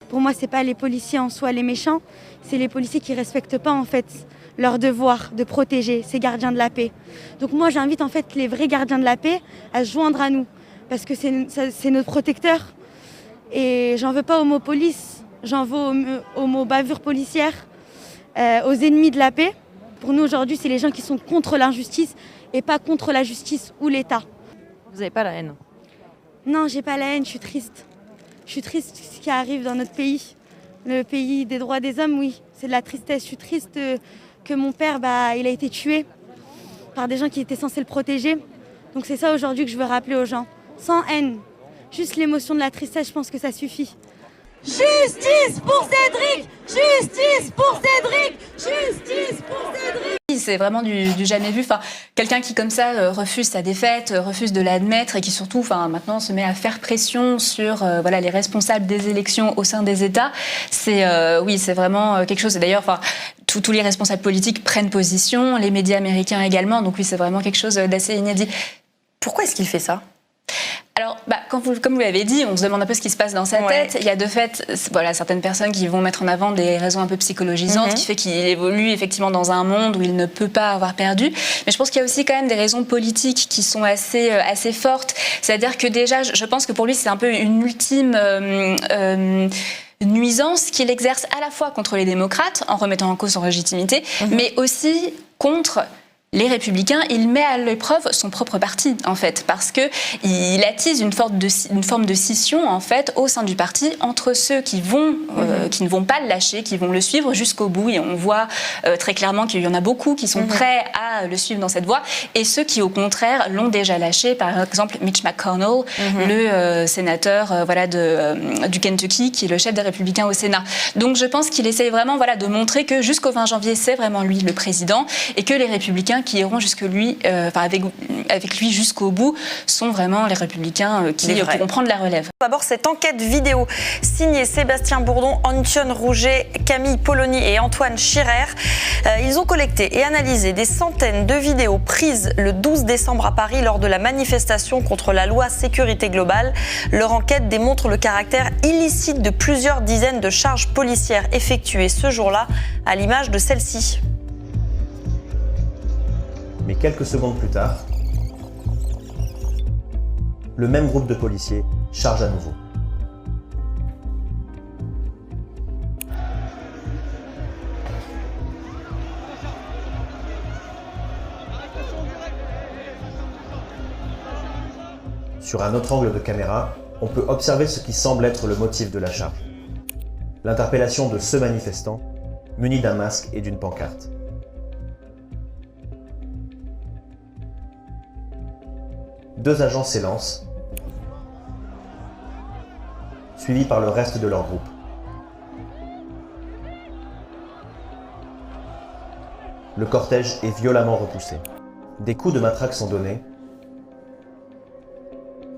Pour moi, c'est pas les policiers en soi les méchants, c'est les policiers qui respectent pas en fait leur devoir de protéger ces gardiens de la paix. Donc moi, j'invite en fait les vrais gardiens de la paix à se joindre à nous parce que c'est notre protecteur. Et j'en veux pas aux mots police, j'en veux aux mots bavure policière, aux ennemis de la paix. Pour nous aujourd'hui, c'est les gens qui sont contre l'injustice et pas contre la justice ou l'État. Vous n'avez pas la haine? Non, j'ai pas la haine, je suis triste. Je suis triste de ce qui arrive dans notre pays. Le pays des droits des hommes, oui, c'est de la tristesse. Je suis triste que mon père, il a été tué par des gens qui étaient censés le protéger. Donc c'est ça aujourd'hui que je veux rappeler aux gens. Sans haine, juste l'émotion de la tristesse, je pense que ça suffit. Justice pour Cédric! Justice pour Cédric! Justice pour Cédric! C'est vraiment du jamais vu. Enfin, quelqu'un qui comme ça refuse sa défaite, refuse de l'admettre et qui surtout maintenant se met à faire pression sur les responsables des élections au sein des États. C'est vraiment quelque chose. Et d'ailleurs, tous les responsables politiques prennent position, les médias américains également. Donc oui, c'est vraiment quelque chose d'assez inédit. Pourquoi est-ce qu'il fait ça ? Alors, comme vous l'avez dit, on se demande un peu ce qui se passe dans sa tête. Il y a de fait certaines personnes qui vont mettre en avant des raisons un peu psychologisantes, qui fait qu'il évolue effectivement dans un monde où il ne peut pas avoir perdu. Mais je pense qu'il y a aussi quand même des raisons politiques qui sont assez fortes. C'est-à-dire que déjà, je pense que pour lui, c'est un peu une ultime nuisance qu'il exerce à la fois contre les démocrates, en remettant en cause son légitimité, mais aussi contre les Républicains. Il met à l'épreuve son propre parti, en fait, parce qu'il attise une forme de scission, en fait, au sein du parti, entre ceux qui ne vont pas le lâcher, qui vont le suivre jusqu'au bout, et on voit très clairement qu'il y en a beaucoup qui sont prêts à le suivre dans cette voie, et ceux qui, au contraire, l'ont déjà lâché, par exemple Mitch McConnell, le sénateur du Kentucky, qui est le chef des Républicains au Sénat. Donc je pense qu'il essaye vraiment de montrer que jusqu'au 20 janvier, c'est vraiment lui le président, et que les Républicains qui iront avec lui jusqu'au bout sont vraiment les Républicains qui pourront prendre la relève. D'abord, cette enquête vidéo signée Sébastien Bourdon, Antion Rouget, Camille Polony et Antoine Schirer. Ils ont collecté et analysé des centaines de vidéos prises le 12 décembre à Paris lors de la manifestation contre la loi sécurité globale. Leur enquête démontre le caractère illicite de plusieurs dizaines de charges policières effectuées ce jour-là, à l'image de celle-ci. Mais quelques secondes plus tard, le même groupe de policiers charge à nouveau. Sur un autre angle de caméra, on peut observer ce qui semble être le motif de la charge. L'interpellation de ce manifestant, muni d'un masque et d'une pancarte. Deux agents s'élancent, suivis par le reste de leur groupe. Le cortège est violemment repoussé. Des coups de matraque sont donnés.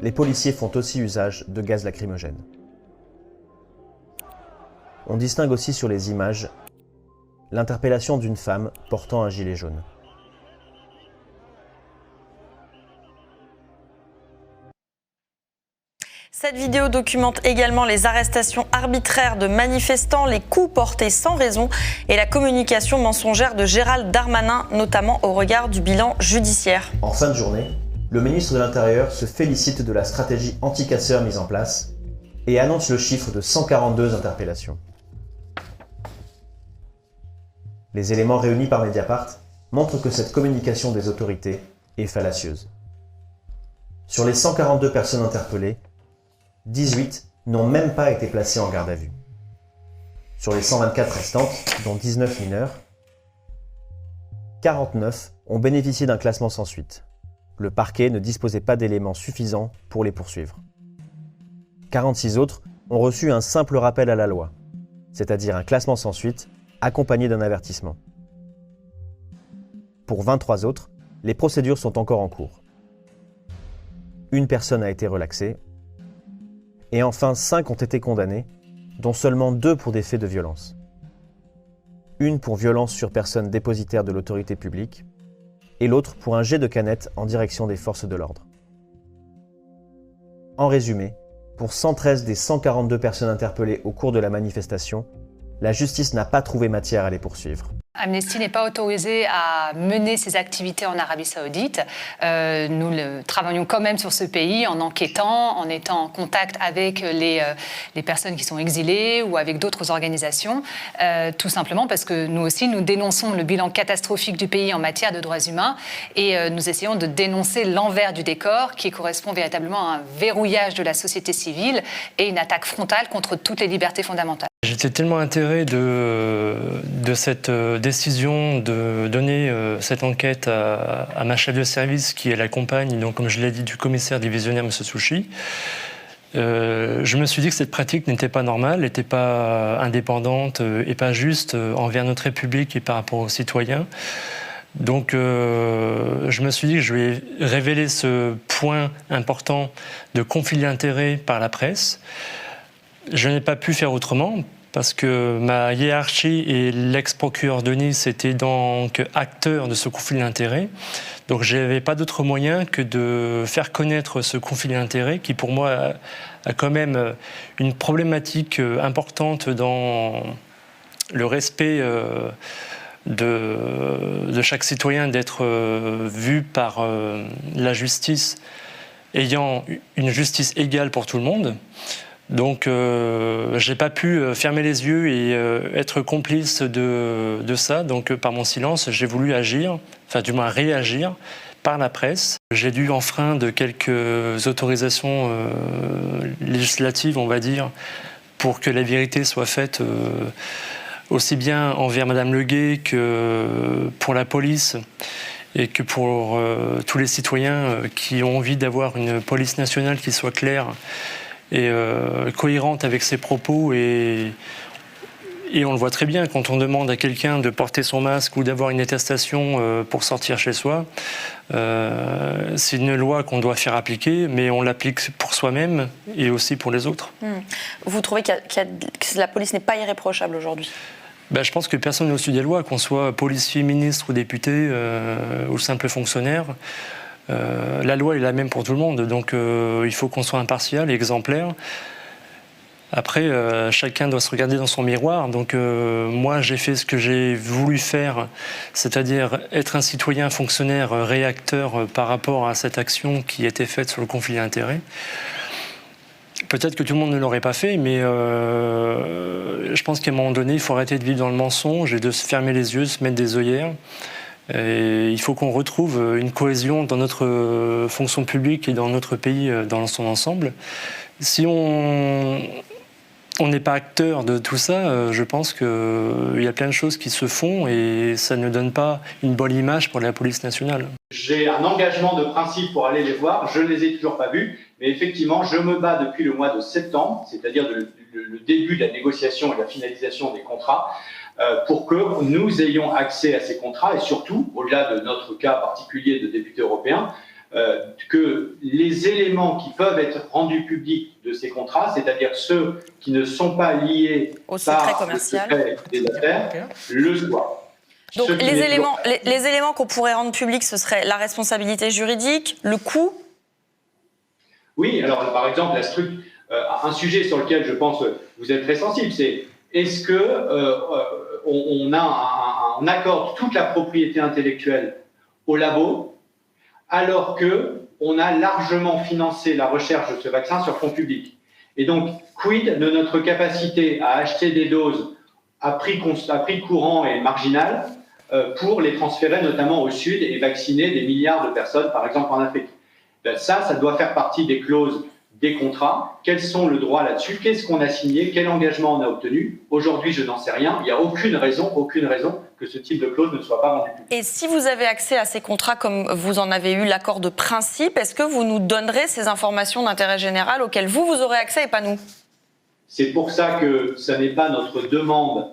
Les policiers font aussi usage de gaz lacrymogène. On distingue aussi sur les images l'interpellation d'une femme portant un gilet jaune. Cette vidéo documente également les arrestations arbitraires de manifestants, les coups portés sans raison et la communication mensongère de Gérald Darmanin, notamment au regard du bilan judiciaire. En fin de journée, le ministre de l'Intérieur se félicite de la stratégie anti-casseurs mise en place et annonce le chiffre de 142 interpellations. Les éléments réunis par Mediapart montrent que cette communication des autorités est fallacieuse. Sur les 142 personnes interpellées, 18 n'ont même pas été placées en garde à vue. Sur les 124 restantes, dont 19 mineurs, 49 ont bénéficié d'un classement sans suite. Le parquet ne disposait pas d'éléments suffisants pour les poursuivre. 46 autres ont reçu un simple rappel à la loi, c'est-à-dire un classement sans suite accompagné d'un avertissement. Pour 23 autres, les procédures sont encore en cours. Une personne a été relaxée, et enfin 5 ont été condamnés, dont seulement 2 pour des faits de violence. Une pour violence sur personne dépositaire de l'autorité publique, et l'autre pour un jet de canette en direction des forces de l'ordre. En résumé, Pour 113 des 142 personnes interpellées au cours de la manifestation, la justice n'a pas trouvé matière à les poursuivre. Amnesty n'est pas autorisé à mener ses activités en Arabie Saoudite. Nous travaillons quand même sur ce pays en enquêtant, en étant en contact avec les personnes qui sont exilées ou avec d'autres organisations, tout simplement parce que nous aussi, nous dénonçons le bilan catastrophique du pays en matière de droits humains et nous essayons de dénoncer l'envers du décor qui correspond véritablement à un verrouillage de la société civile et une attaque frontale contre toutes les libertés fondamentales. J'étais tellement atterré de cette décision de donner cette enquête à ma chef de service qui est la compagne, donc, comme je l'ai dit, du commissaire divisionnaire M. Souchi. Je me suis dit que cette pratique n'était pas normale, n'était pas indépendante et pas juste envers notre République et par rapport aux citoyens. Donc je me suis dit que je vais révéler ce point important de conflit d'intérêts par la presse. Je n'ai pas pu faire autrement parce que ma hiérarchie et l'ex-procureur de Nice étaient donc acteurs de ce conflit d'intérêts. Donc je n'avais pas d'autre moyen que de faire connaître ce conflit d'intérêts qui pour moi a quand même une problématique importante dans le respect de chaque citoyen d'être vu par la justice ayant une justice égale pour tout le monde. Donc, j'ai pas pu fermer les yeux et être complice de ça. Donc, par mon silence, j'ai voulu agir, enfin, du moins réagir par la presse. J'ai dû enfreindre quelques autorisations législatives, on va dire, pour que la vérité soit faite aussi bien envers Madame Leguet que pour la police et que pour tous les citoyens qui ont envie d'avoir une police nationale qui soit claire et cohérente avec ses propos et on le voit très bien quand on demande à quelqu'un de porter son masque ou d'avoir une attestation pour sortir chez soi. C'est une loi qu'on doit faire appliquer, mais on l'applique pour soi-même et aussi pour les autres. Vous trouvez que la police n'est pas irréprochable aujourd'hui ? Je pense que personne n'est au-dessus des lois, qu'on soit policier, ministre ou député ou simple fonctionnaire. La loi est la même pour tout le monde, donc il faut qu'on soit impartial et exemplaire. Après, chacun doit se regarder dans son miroir. Donc moi, j'ai fait ce que j'ai voulu faire, c'est-à-dire être un citoyen fonctionnaire réacteur par rapport à cette action qui était faite sur le conflit d'intérêts. Peut-être que tout le monde ne l'aurait pas fait, mais je pense qu'à un moment donné, il faut arrêter de vivre dans le mensonge et de se fermer les yeux, se mettre des œillères. Et il faut qu'on retrouve une cohésion dans notre fonction publique et dans notre pays dans son ensemble. Si on n'est pas acteur de tout ça, je pense qu'il y a plein de choses qui se font et ça ne donne pas une bonne image pour la police nationale. J'ai un engagement de principe pour aller les voir, je ne les ai toujours pas vus, mais effectivement, je me bats depuis le mois de septembre, c'est-à-dire le début de la négociation et de la finalisation des contrats, pour que nous ayons accès à ces contrats et surtout, au-delà de notre cas particulier de député européen, que les éléments qui peuvent être rendus publics de ces contrats, c'est-à-dire ceux qui ne sont pas liés au secret par le secret des affaires, le soient. Donc les éléments qu'on pourrait rendre publics, ce serait la responsabilité juridique, le coût. Oui, alors par exemple, un sujet sur lequel je pense que vous êtes très sensible, c'est est-ce que on accorde toute la propriété intellectuelle au labo alors qu'on a largement financé la recherche de ce vaccin sur fonds publics. Et donc, quid de notre capacité à acheter des doses à prix courant et marginal pour les transférer notamment au Sud et vacciner des milliards de personnes, par exemple en Afrique. Ça doit faire partie des clauses des contrats. Quels sont le droit là-dessus? Qu'est-ce qu'on a signé? Quel engagement on a obtenu? Aujourd'hui, je n'en sais rien. Il n'y a aucune raison que ce type de clause ne soit pas rendu public. Et si vous avez accès à ces contrats comme vous en avez eu l'accord de principe, est-ce que vous nous donnerez ces informations d'intérêt général auxquelles vous aurez accès et pas nous? C'est pour ça que ça n'est pas notre demande.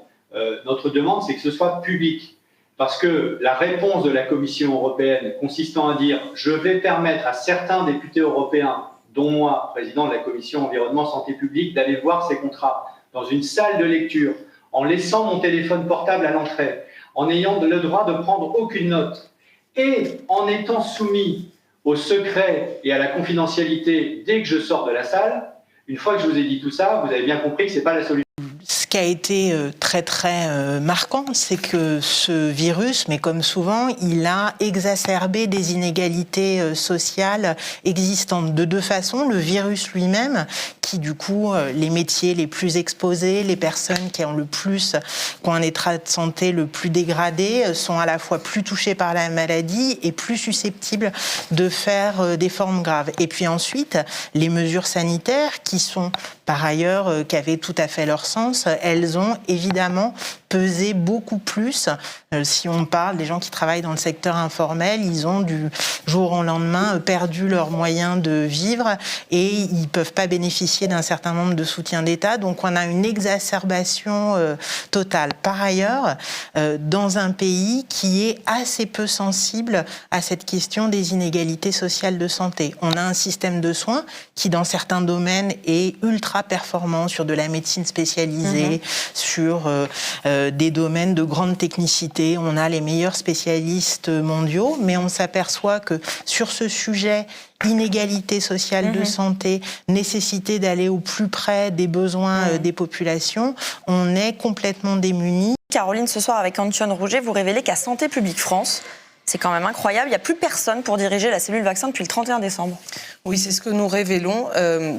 Notre demande, c'est que ce soit public. Parce que la réponse de la Commission européenne consistant à dire « je vais permettre à certains députés européens, dont moi, président de la Commission Environnement Santé Publique, d'aller voir ces contrats dans une salle de lecture, en laissant mon téléphone portable à l'entrée, en ayant le droit de prendre aucune note, et en étant soumis au secret et à la confidentialité dès que je sors de la salle, Une fois que je vous ai dit tout ça, vous avez bien compris que c'est pas la solution. Ce qui a été très très marquant, c'est que ce virus, mais comme souvent, il a exacerbé des inégalités sociales existantes de deux façons. Le virus lui-même, qui du coup, les métiers les plus exposés, les personnes qui ont un état de santé le plus dégradé, sont à la fois plus touchées par la maladie et plus susceptibles de faire des formes graves. Et puis ensuite, les mesures sanitaires qui sont par ailleurs, qui avaient tout à fait leur sens, elles ont évidemment pesé beaucoup plus. Si on parle des gens qui travaillent dans le secteur informel, ils ont du jour au lendemain perdu leurs moyens de vivre et ils ne peuvent pas bénéficier d'un certain nombre de soutiens d'État. Donc on a une exacerbation totale. Par ailleurs, dans un pays qui est assez peu sensible à cette question des inégalités sociales de santé. On a un système de soins qui, dans certains domaines, est ultra performant sur de la médecine spécialisée, sur des domaines de grande technicité. On a les meilleurs spécialistes mondiaux, mais on s'aperçoit que sur ce sujet, inégalité sociale de santé, nécessité d'aller au plus près des besoins des populations, on est complètement démunis. Caroline, ce soir avec Antoine Rouget, vous révélez qu'à Santé publique France, c'est quand même incroyable, il n'y a plus personne pour diriger la cellule vaccin depuis le 31 décembre. Oui, c'est ce que nous révélons.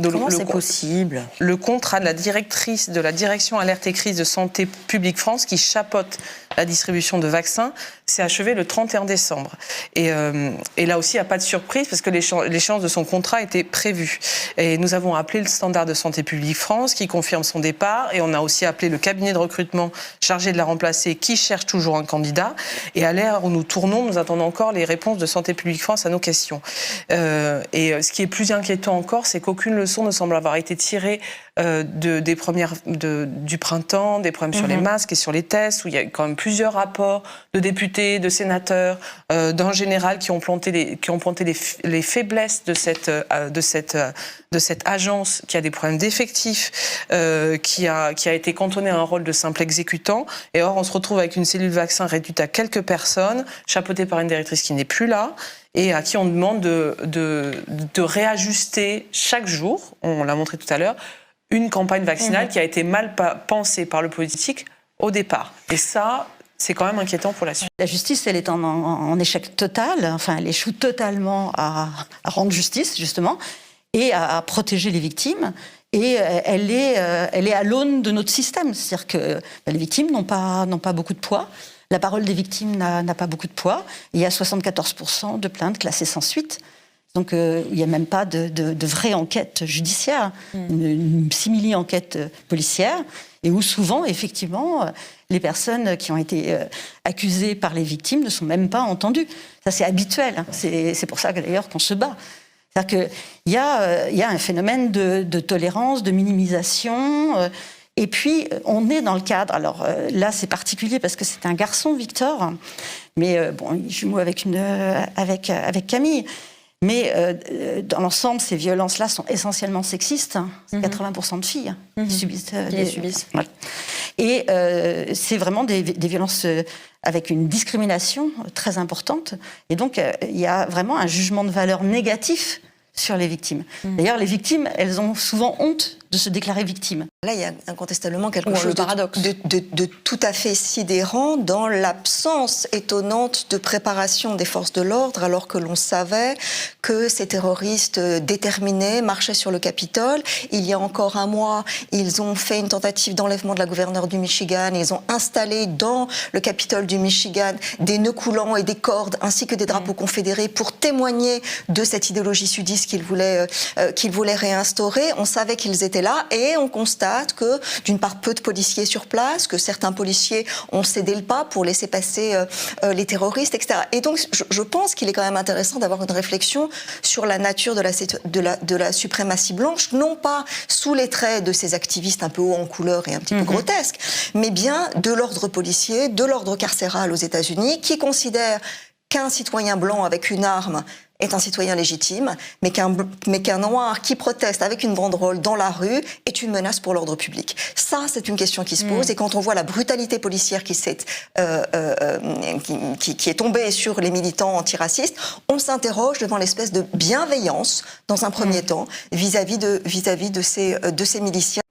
Comment c'est possible ? Le contrat de la directrice de la direction alerte et crise de Santé publique France, qui chapeaute la distribution de vaccins, s'est achevé le 31 décembre. Et là aussi, il n'y a pas de surprise, parce que l'échéance de son contrat était prévue. Et nous avons appelé le standard de Santé publique France, qui confirme son départ, et on a aussi appelé le cabinet de recrutement chargé de la remplacer, qui cherche toujours un candidat. Et à l'heure où nous tournons, nous attendons encore les réponses de Santé publique France à nos questions. Et ce qui est plus inquiétant encore, c'est qu'aucune leçon ne semble avoir été tirée du printemps, des problèmes sur les masques et sur les tests, où il y a quand même plusieurs rapports de députés, de sénateurs, d'un général qui ont pointé les faiblesses de cette agence qui a des problèmes d'effectifs, qui a été cantonnée à un rôle de simple exécutant. Et or, on se retrouve avec une cellule vaccin réduite à quelques personnes, chapeautée par une directrice qui n'est plus là, et à qui on demande de réajuster chaque jour, on l'a montré tout à l'heure, une campagne vaccinale qui a été mal pensée par le politique au départ. Et ça, c'est quand même inquiétant pour la suite. La justice, elle est en échec total, enfin, elle échoue totalement à rendre justice, justement, et à protéger les victimes. Et elle est à l'aune de notre système. C'est-à-dire que les victimes n'ont pas beaucoup de poids. La parole des victimes n'a pas beaucoup de poids. Il y a 74% de plaintes classées sans suite. Donc il n'y a même pas de vraie enquête judiciaire, une simili-enquête policière, et où souvent, effectivement, les personnes qui ont été accusées par les victimes ne sont même pas entendues. Ça, c'est habituel. Hein. C'est pour ça que, d'ailleurs, qu'on se bat. C'est-à-dire qu'il y a un phénomène de tolérance, de minimisation. Et puis, on est dans le cadre. Alors là, c'est particulier parce que c'est un garçon, Victor, mais bon, il jumeau avec Camille. Mais dans l'ensemble, ces violences-là sont essentiellement sexistes. Hein. C'est 80% de filles qui subissent. Les subissent. Voilà. Et c'est vraiment des violences avec une discrimination très importante. Et donc, il y a vraiment un jugement de valeur négatif sur les victimes. D'ailleurs, les victimes, elles ont souvent honte de se déclarer victimes. Là, il y a incontestablement quelque chose de tout à fait sidérant dans l'absence étonnante de préparation des forces de l'ordre, alors que l'on savait que ces terroristes déterminés marchaient sur le Capitole. Il y a encore un mois, ils ont fait une tentative d'enlèvement de la gouverneure du Michigan. Ils ont installé dans le Capitole du Michigan des nœuds coulants et des cordes, ainsi que des drapeaux confédérés pour témoigner de cette idéologie sudiste qu'ils voulaient réinstaurer. On savait qu'ils étaient là et on constate que, d'une part, peu de policiers sur place, que certains policiers ont cédé le pas pour laisser passer les terroristes, etc. Et donc, je pense qu'il est quand même intéressant d'avoir une réflexion sur la nature de la suprématie blanche, non pas sous les traits de ces activistes un peu hauts en couleur et un petit peu grotesques, mais bien de l'ordre policier, de l'ordre carcéral aux États-Unis, qui considère qu'un citoyen blanc avec une arme est un citoyen légitime, mais qu'un noir qui proteste avec une banderole dans la rue est une menace pour l'ordre public. Ça, c'est une question qui se pose. Et quand on voit la brutalité policière qui est tombée sur les militants antiracistes, on s'interroge devant l'espèce de bienveillance, dans un premier temps, vis-à-vis de ces miliciens.